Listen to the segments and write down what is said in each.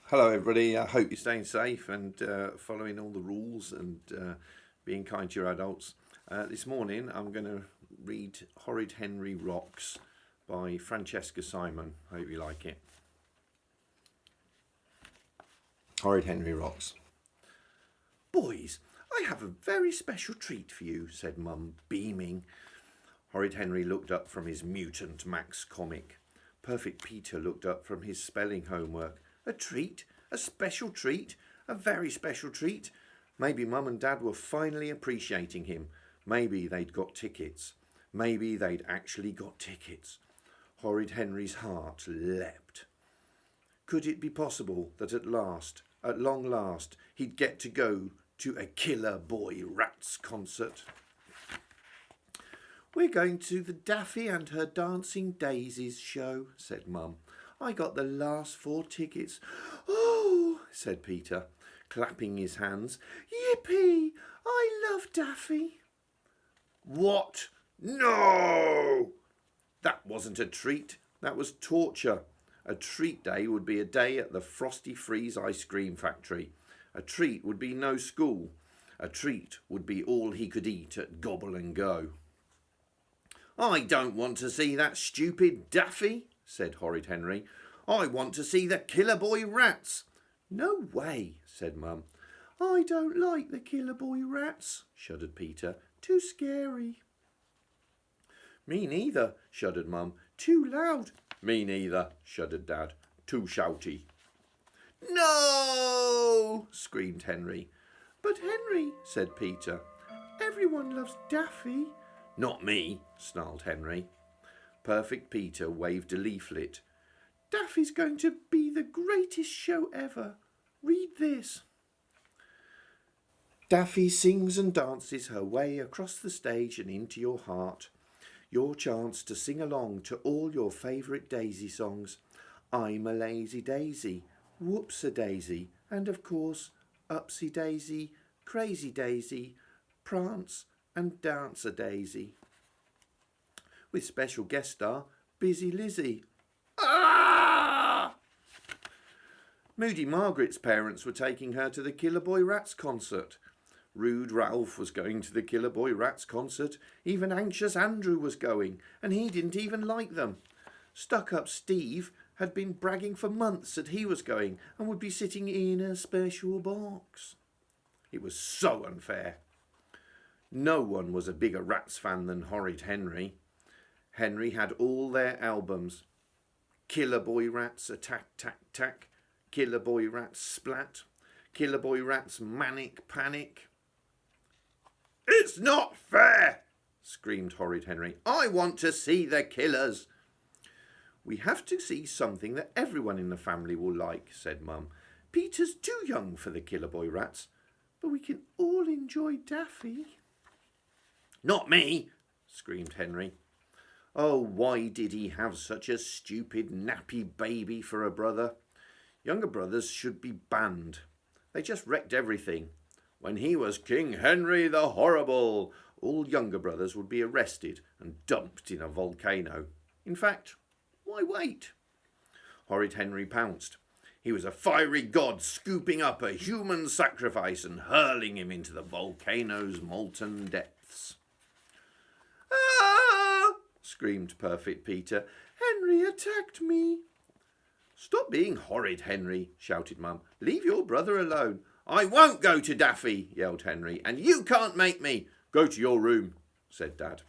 Hello, everybody. I hope you're staying safe and following all the rules and being kind to your adults. This morning, I'm going to read Horrid Henry Rocks by Francesca Simon. Hope you like it. Horrid Henry Rocks. Boys, I have a very special treat for you, said Mum, beaming. Horrid Henry looked up from his Mutant Max comic. Perfect Peter looked up from his spelling homework. A treat? A special treat? A very special treat? Maybe Mum and Dad were finally appreciating him. Maybe they'd got tickets. Maybe they'd actually got tickets. Horrid Henry's heart leapt. Could it be possible that at long last, he'd get to go to a Killer Boy Rats concert? We're going to the Daffy and her Dancing Daisies show, said Mum. I got the last 4 tickets. Oh, said Peter, clapping his hands. Yippee! I love Daffy. What? No! That wasn't a treat. That was torture. A treat day would be a day at the Frosty Freeze ice cream factory. A treat would be no school. A treat would be all he could eat at Gobble and Go. I don't want to see that stupid Daffy, said Horrid Henry. I want to see the Killer Boy Rats. No way, said Mum. I don't like the Killer Boy Rats, shuddered Peter. Too scary. Me neither, shuddered Mum. Too loud. Me neither, shuddered Dad. Too shouty. No, screamed Henry. But Henry, said Peter, everyone loves Daffy. Not me, snarled Henry. Perfect Peter waved a leaflet. Daffy's going to be the greatest show ever. Read this. Daffy sings and dances her way across the stage and into your heart. Your chance to sing along to all your favourite daisy songs. I'm a lazy daisy, whoops-a-daisy, and of course, upsy-daisy, crazy-daisy, prance and dance-a-daisy. With special guest star, Busy Lizzie. Ah! Moody Margaret's parents were taking her to the Killer Boy Rats concert. Rude Ralph was going to the Killer Boy Rats concert. Even Anxious Andrew was going, and he didn't even like them. Stuck-up Steve had been bragging for months that he was going and would be sitting in a special box. It was so unfair. No one was a bigger Rats fan than Horrid Henry. Henry had all their albums. Killer Boy Rats Attack Tack Tack, Killer Boy Rats Splat, Killer Boy Rats Manic Panic. It's not fair, screamed Horrid Henry. I want to see the killers. We have to see something that everyone in the family will like, said Mum. Peter's too young for the Killer Boy Rats, but we can all enjoy Daffy. Not me, screamed Henry. Oh, why did he have such a stupid nappy baby for a brother? Younger brothers should be banned. They just wrecked everything. When he was King Henry the Horrible, all younger brothers would be arrested and dumped in a volcano. In fact, why wait? Horrid Henry pounced. He was a fiery god scooping up a human sacrifice and hurling him into the volcano's molten depths. Ah! Screamed Perfect Peter. Henry attacked me. Stop being horrid, Henry, shouted Mum. Leave your brother alone. I won't go to Daffy, yelled Henry, and you can't make me. Go to your room, said Dad.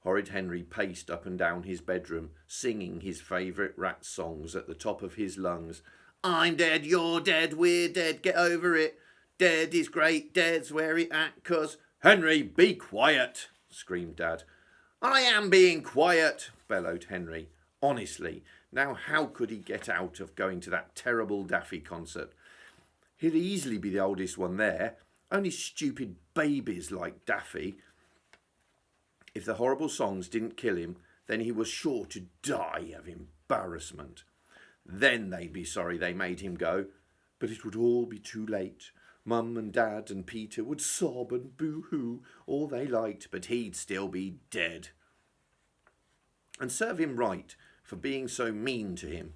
Horrid Henry paced up and down his bedroom, singing his favourite rat songs at the top of his lungs. I'm dead, you're dead, we're dead, get over it. Dead is great, dead's where it at, 'cause... Henry, be quiet, screamed Dad. I am being quiet, bellowed Henry. Honestly, now how could he get out of going to that terrible Daffy concert? He'd easily be the oldest one there. Only stupid babies like Daffy. If the horrible songs didn't kill him, then he was sure to die of embarrassment. Then they'd be sorry they made him go. But it would all be too late. Mum and Dad and Peter would sob and boo-hoo all they liked, but he'd still be dead. And serve him right for being so mean to him.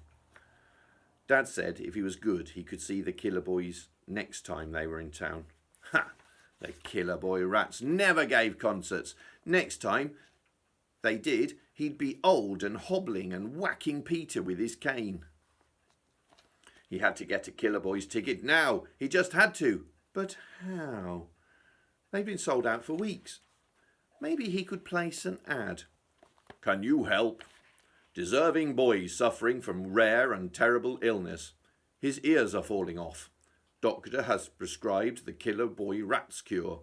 Dad said if he was good, he could see the Killer Boys next time they were in town. Ha! The Killer Boy Rats never gave concerts. Next time they did, he'd be old and hobbling and whacking Peter with his cane. He had to get a Killer Boys ticket now. He just had to. But how? They've been sold out for weeks. Maybe he could place an ad. Can you help? Deserving boy suffering from rare and terrible illness. His ears are falling off. Doctor has prescribed the Killer Boy Rats cure.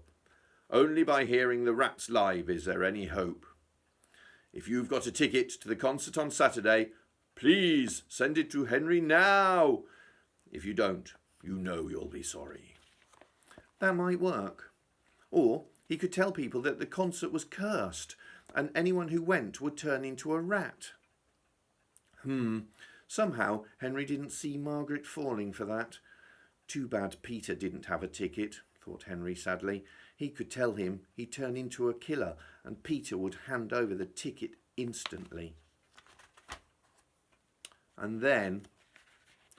Only by hearing the rats live is there any hope. If you've got a ticket to the concert on Saturday, please send it to Henry now. If you don't, you know you'll be sorry. That might work. Or he could tell people that the concert was cursed and anyone who went would turn into a rat. Somehow Henry didn't see Margaret falling for that. Too bad Peter didn't have a ticket, thought Henry sadly. He could tell him he'd turn into a killer and Peter would hand over the ticket instantly. And then,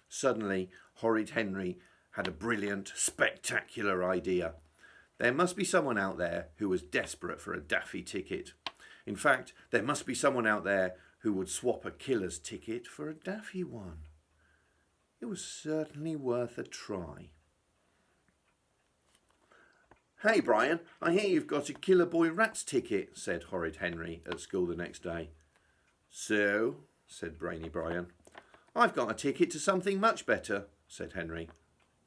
suddenly, Horrid Henry had a brilliant, spectacular idea. There must be someone out there who was desperate for a Daffy ticket. In fact, there must be someone out there who would swap a killer's ticket for a Daffy one. It was certainly worth a try. Hey, Brian, I hear you've got a Killer Boy Rats ticket, said Horrid Henry at school the next day. So, said Brainy Brian. I've got a ticket to something much better, said Henry.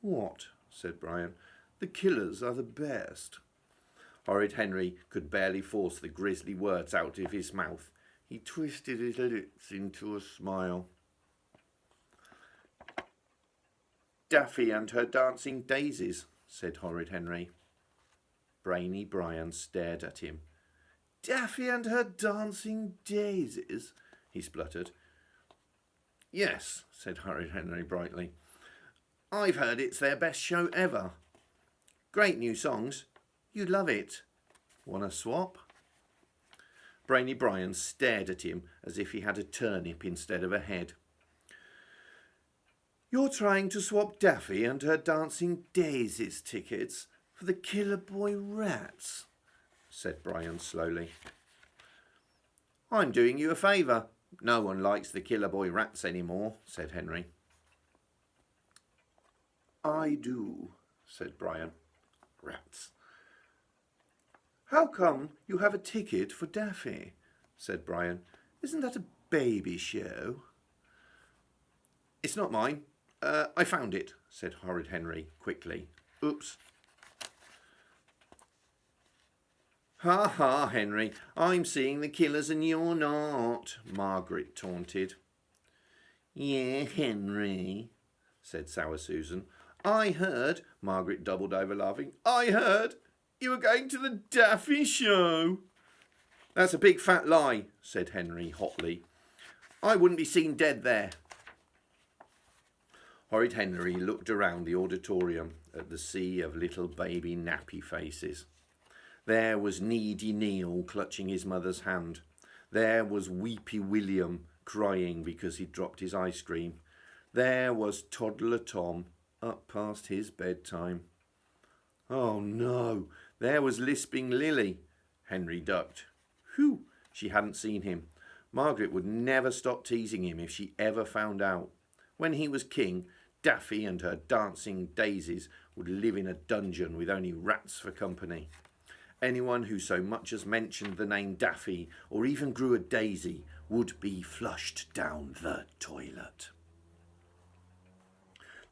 What? Said Brian. The killers are the best. Horrid Henry could barely force the grisly words out of his mouth. He twisted his lips into a smile. Daffy and her dancing daisies, said Horrid Henry. Brainy Brian stared at him. Daffy and her dancing daisies, he spluttered. Yes, said Horrid Henry brightly. I've heard it's their best show ever. Great new songs. You'd love it. Want to swap? Brainy Brian stared at him as if he had a turnip instead of a head. You're trying to swap Daffy and her dancing daisies tickets for the Killer Boy Rats, said Brian slowly. I'm doing you a favour. No one likes the Killer Boy Rats anymore, said Henry. I do, said Brian. Rats. How come you have a ticket for Daffy? Said Brian. Isn't that a baby show? It's not mine. I found it, said Horrid Henry quickly. Oops. Ha ha, Henry, I'm seeing the killers and you're not, Margaret taunted. Yeah, Henry, said Sour Susan. I heard, Margaret doubled over laughing, I heard you were going to the Daffy show. That's a big fat lie, said Henry hotly. I wouldn't be seen dead there. Horrid Henry looked around the auditorium at the sea of little baby nappy faces. There was Needy Neil clutching his mother's hand. There was Weepy William crying because he'd dropped his ice cream. There was Toddler Tom up past his bedtime. Oh no, there was Lisping Lily. Henry ducked. Whew, she hadn't seen him. Margaret would never stop teasing him if she ever found out. When he was king, Daffy and her dancing daisies would live in a dungeon with only rats for company. Anyone who so much as mentioned the name Daffy or even grew a daisy would be flushed down the toilet.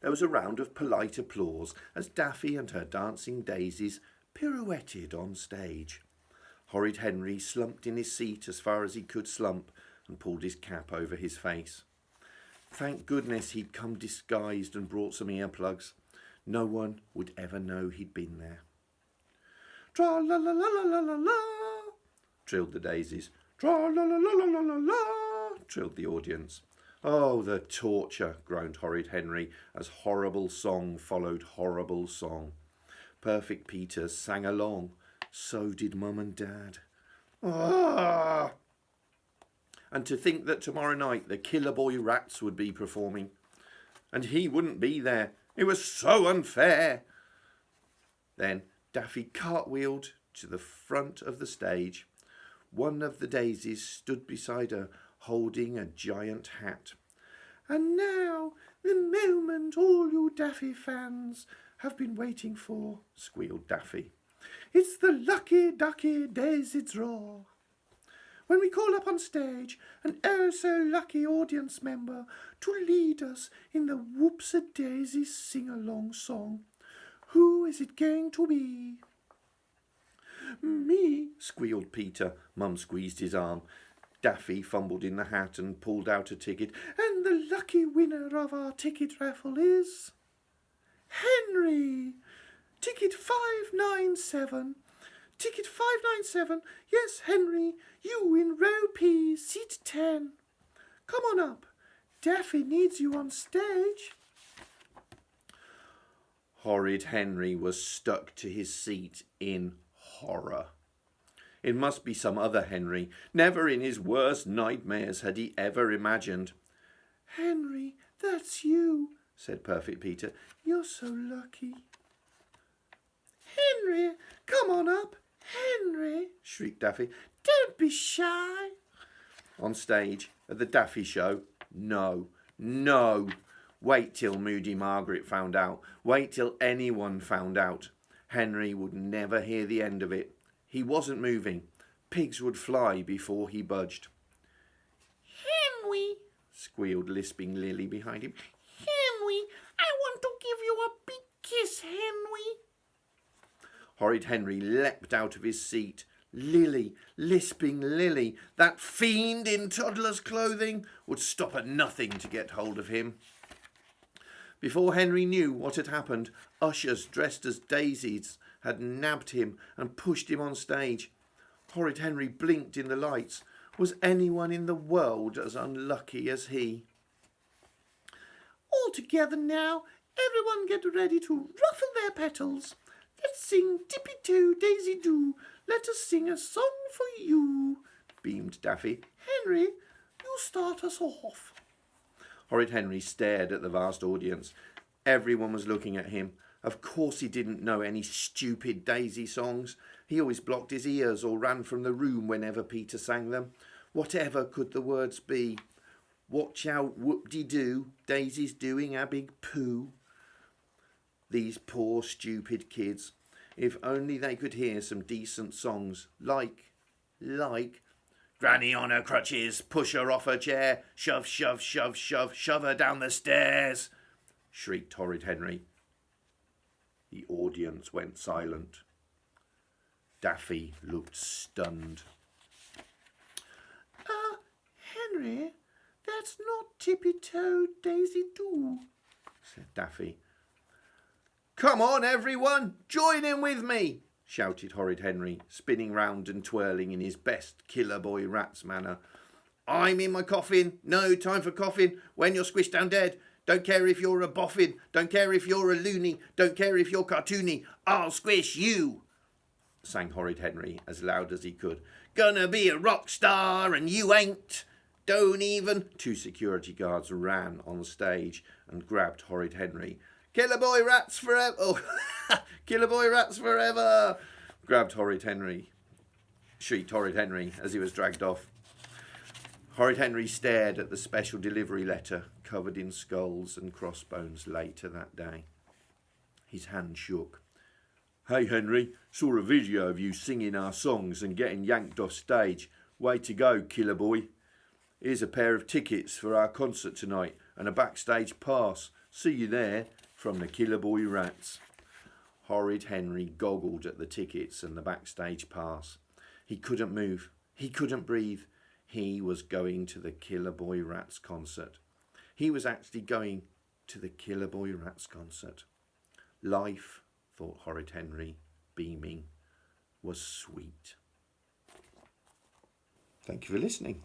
There was a round of polite applause as Daffy and her dancing daisies pirouetted on stage. Horrid Henry slumped in his seat as far as he could slump and pulled his cap over his face. Thank goodness he'd come disguised and brought some earplugs. No one would ever know he'd been there. Tra-la-la-la-la-la-la, trilled the daisies. Tra-la-la-la-la-la-la, trilled the audience. Oh, the torture, groaned Horrid Henry, as horrible song followed horrible song. Perfect Peter sang along. So did Mum and Dad. Ah! And to think that tomorrow night the Killer Boy Rats would be performing. and he wouldn't be there. It was so unfair. Then Daffy cartwheeled to the front of the stage. One of the daisies stood beside her, holding a giant hat. And now, the moment all you Daffy fans have been waiting for, squealed Daffy. It's the lucky ducky daisy draw. When we call up on stage an oh-so-lucky audience member to lead us in the Whoops-a-Daisy sing-along song, who is it going to be? Me, squealed Peter. Mum squeezed his arm. Daffy fumbled in the hat and pulled out a ticket. And the lucky winner of our ticket raffle is Henry. Ticket 597. Ticket 597. Yes, Henry, you in row P, seat 10. Come on up. Daffy needs you on stage. Horrid Henry was stuck to his seat in horror. It must be some other Henry. Never in his worst nightmares had he ever imagined. Henry, that's you, said Perfect Peter. You're so lucky. Henry, come on up. Henry, shrieked Daffy. Don't be shy. On stage, at the Daffy show, no. Wait till Moody Margaret found out. Wait till anyone found out. Henry would never hear the end of it. He wasn't moving. Pigs would fly before he budged. Henry, squealed lisping Lily behind him. Henry, I want to give you a big kiss, Henry. Horrid Henry leapt out of his seat. Lily, lisping Lily, that fiend in toddler's clothing, would stop at nothing to get hold of him. Before Henry knew what had happened, ushers dressed as daisies had nabbed him and pushed him on stage. Horrid Henry blinked in the lights. Was anyone in the world as unlucky as he? All together now, everyone get ready to ruffle their petals. Let's sing tippy-toe, daisy-do. Let us sing a song for you, beamed Daffy. Henry, you start us off. Horrid Henry stared at the vast audience. Everyone was looking at him. Of course he didn't know any stupid daisy songs. He always blocked his ears or ran from the room whenever Peter sang them. Whatever could the words be? Watch out, whoop-de-doo, Daisy's doing a big poo. These poor stupid kids. If only they could hear some decent songs, like Granny on her crutches, push her off her chair, shove, shove, shove, shove, shove her down the stairs, shrieked Horrid Henry. The audience went silent. Daffy looked stunned. Henry, that's not tippy-toe daisy-do, said Daffy. Come on, everyone, join in with me, shouted Horrid Henry, spinning round and twirling in his best Killer Boy Rats manner. I'm in my coffin, no time for coughing, when you're squished down dead. Don't care if you're a boffin, don't care if you're a loony, don't care if you're cartoony, I'll squish you, sang Horrid Henry as loud as he could. Gonna be a rock star and you ain't. Don't even. Two security guards ran on stage and grabbed Horrid Henry. Killer Boy Rats forever! Oh, Killer Boy Rats forever! Grabbed Horrid Henry. Shrieked Horrid Henry as he was dragged off. Horrid Henry stared at the special delivery letter covered in skulls and crossbones later that day. His hand shook. Hey Henry, saw a video of you singing our songs and getting yanked off stage. Way to go, Killer Boy. Here's a pair of tickets for our concert tonight and a backstage pass. See you there. From the Killer Boy Rats. Horrid Henry goggled at the tickets and the backstage pass. He couldn't move. He couldn't breathe. He was going to the Killer Boy Rats concert. He was actually going to the Killer Boy Rats concert. Life, thought Horrid Henry, beaming, was sweet. Thank you for listening.